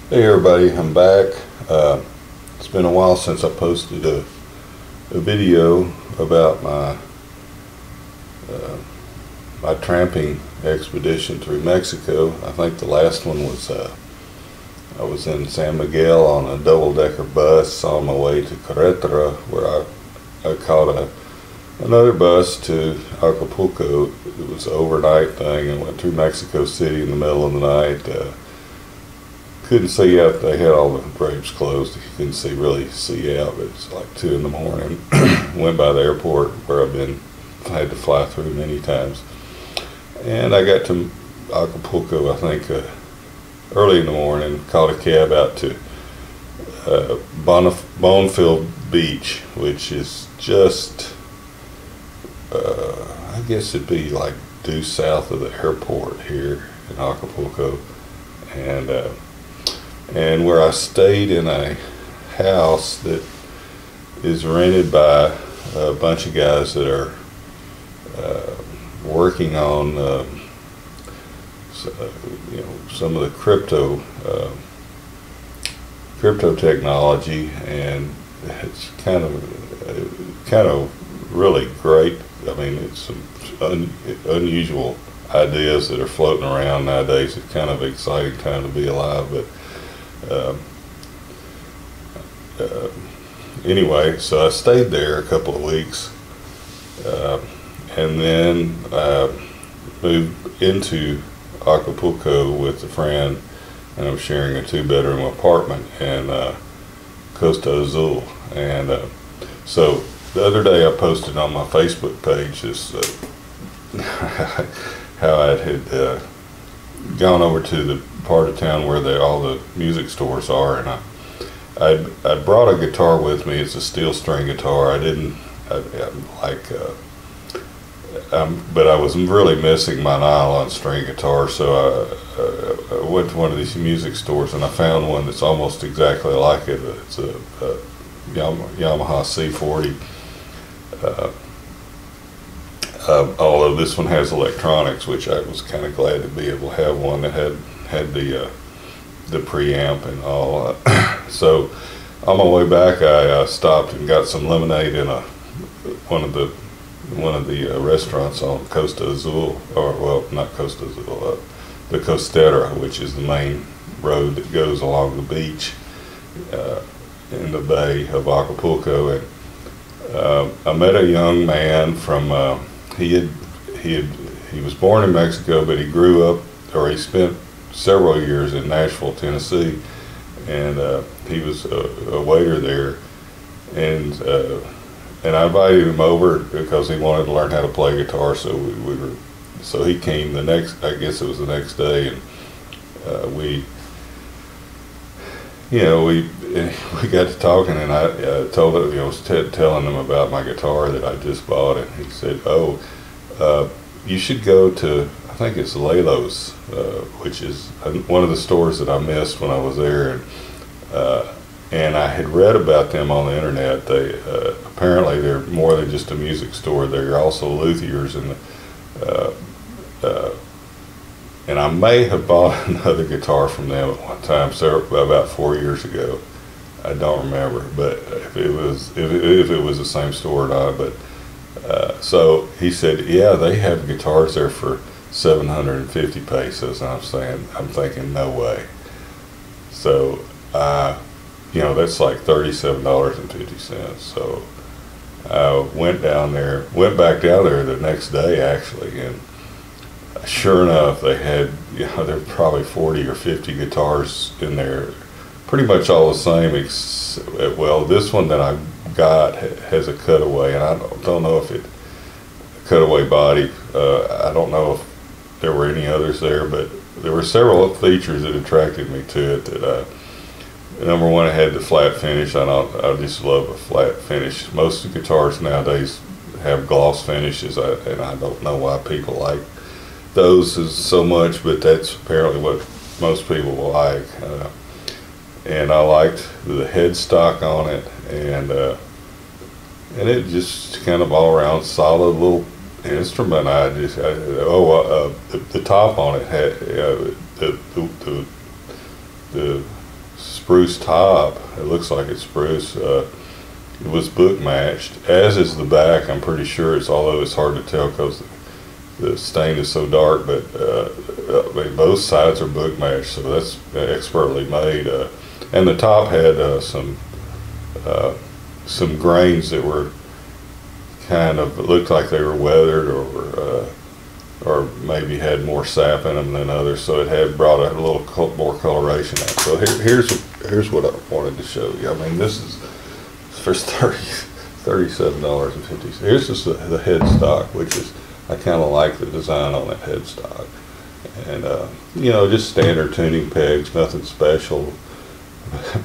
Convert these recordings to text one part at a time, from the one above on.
Hey everybody, I'm back. It's been a while since I posted a video about my tramping expedition through Mexico. I think the last one was I was in San Miguel on a double-decker bus on my way to Carretera, where I caught another bus to Acapulco. It was an overnight thing and went through Mexico City in the middle of the night. Couldn't see out. They had all the drapes closed. You couldn't really see out. But it's like 2 in the morning. Went by the airport where had to fly through many times. And I got to Acapulco, I think, early in the morning. Caught a cab out to Bonefield Beach, which is just, I guess it'd be like due south of the airport here in Acapulco. And where I stayed in a house that is rented by a bunch of guys that are working on some of the crypto technology, and it's kind of really great. I mean, it's some unusual ideas that are floating around nowadays. It's kind of an exciting time to be alive, but anyway, so I stayed there a couple of weeks, and then moved into Acapulco with a friend, and I'm sharing a 2-bedroom apartment in Costa Azul. And so the other day I posted on my Facebook page this how I had gone over to the part of town where all the music stores are, and I brought a guitar with me. It's a steel string guitar. But I was really missing my nylon string guitar, so I went to one of these music stores and I found one that's almost exactly like it. It's a Yamaha C40. Although this one has electronics, which I was kind of glad to be able to have one that had the preamp and all. So on my way back, I stopped and got some lemonade in one of the restaurants on Costa Azul, or well, not Costa Azul, the Costera, which is the main road that goes along the beach in the bay of Acapulco. And I met a young man from. He was born in Mexico, but he grew up, or he spent several years in Nashville, Tennessee, and he was a waiter there, and I invited him over because he wanted to learn how to play guitar. So he came I guess it was the next day, and we got to talking, and I told him, I was telling him about my guitar that I just bought, and he said, "Oh, you should go to, I think it's Lalo's, which is one of the stores that I missed when I was there." And I had read about them on the internet. They apparently they're more than just a music store. They're also luthiers, and I may have bought another guitar from them at one time, about 4 years ago. I don't remember, but if it was the same store or not. But so he said, yeah, they have guitars there for 750 pesos, and I'm thinking, no way. So that's like $37.50. So I went back down there the next day actually, and sure enough, they had, there were probably 40 or 50 guitars in there, pretty much all the same. Well, this one that I got has a cutaway, and I don't know if cutaway body. I don't know if there were any others there, but there were several features that attracted me to it. That number one, it had the flat finish. I just love a flat finish. Most of the guitars nowadays have gloss finishes, and I don't know why people like those so much, but that's apparently what most people will like. And I liked the headstock on it, and it just kind of all around solid little instrument. The top on it had the spruce top. It looks like it's spruce. It was book matched, as is the back. I'm pretty sure although it's hard to tell because the stain is so dark, but I mean, both sides are book matched, so that's expertly made. And the top had some grains that were kind of looked like they were weathered or maybe had more sap in them than others, so it had brought a little more coloration out. So here's what I wanted to show you. I mean, this is for $37.50. Here's just the headstock, which is, I kind of like the design on that headstock, and you know, just standard tuning pegs, nothing special.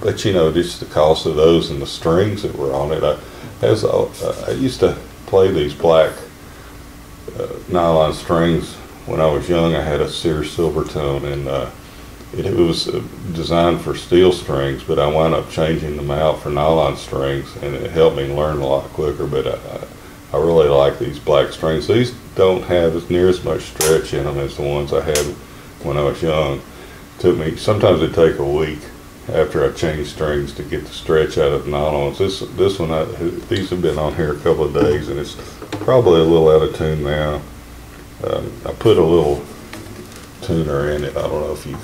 But you know, just the cost of those and the strings that were on it. I used to play these black nylon strings when I was young. I had a Sears Silvertone, and it was designed for steel strings, but I wound up changing them out for nylon strings, and it helped me learn a lot quicker. But I really like these black strings. These don't have near as much stretch in them as the ones I had when I was young. Sometimes it'd take a week after I changed strings to get the stretch out of the nylons. This one, these have been on here a couple of days, and it's probably a little out of tune now. I put a little tuner in it. I don't know if you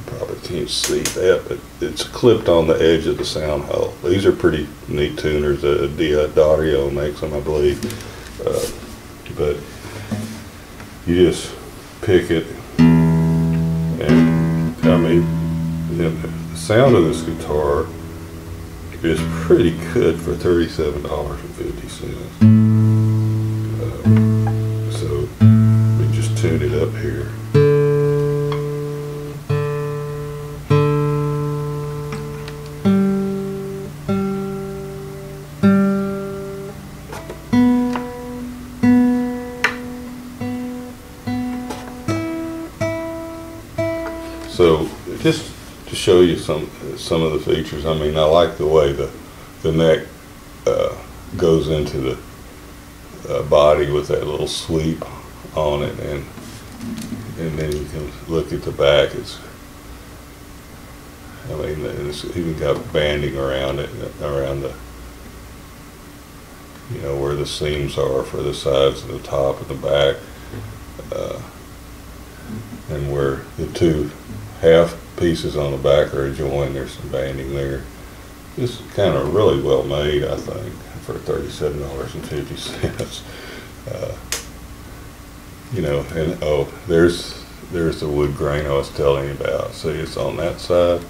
probably can't see that, but it's clipped on the edge of the sound hole. These are pretty neat tuners. D'Addario makes them, I believe. But you just pick it, and I mean, the sound of this guitar is pretty good for $37.50. So we just tune it up here. So just to show you some of the features, I mean, I like the way the neck goes into the body with that little sweep on it, and then you can look at the back. It's even got banding around it, around the, you know, where the seams are for the sides and the top and the back, and where the two half pieces on the back are joined. There's some banding there. This is kind of really well made, I think, for $37.50. You know, and oh, there's the wood grain I was telling you about. See, it's on that side,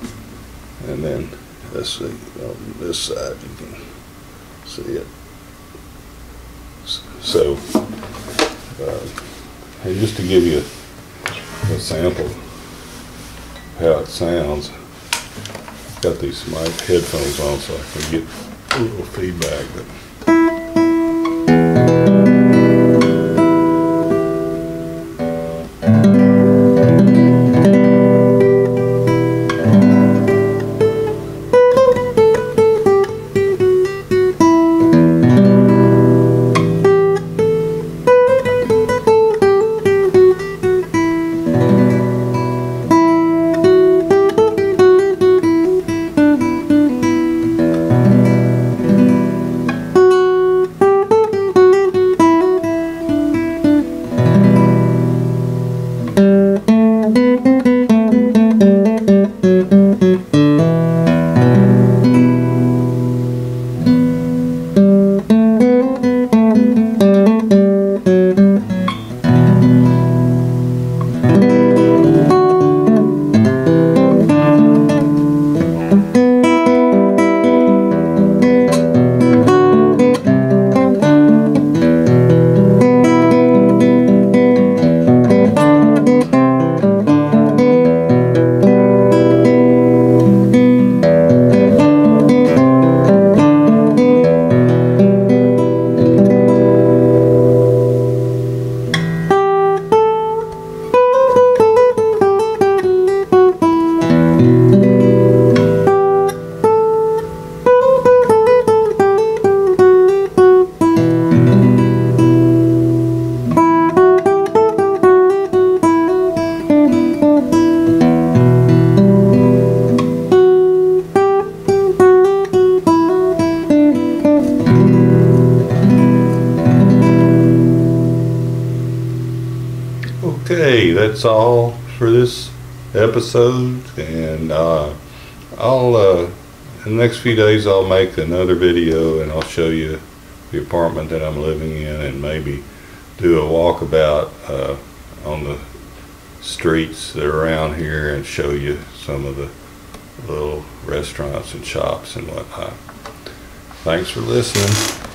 and then let's see, on this side you can see it. So, and just to give you a sample how it sounds, got these mic headphones on so I can get a little feedback. But Okay, that's all for this episode, and in the next few days I'll make another video and I'll show you the apartment that I'm living in, and maybe do a walkabout on the streets that are around here and show you some of the little restaurants and shops and whatnot. Thanks for listening.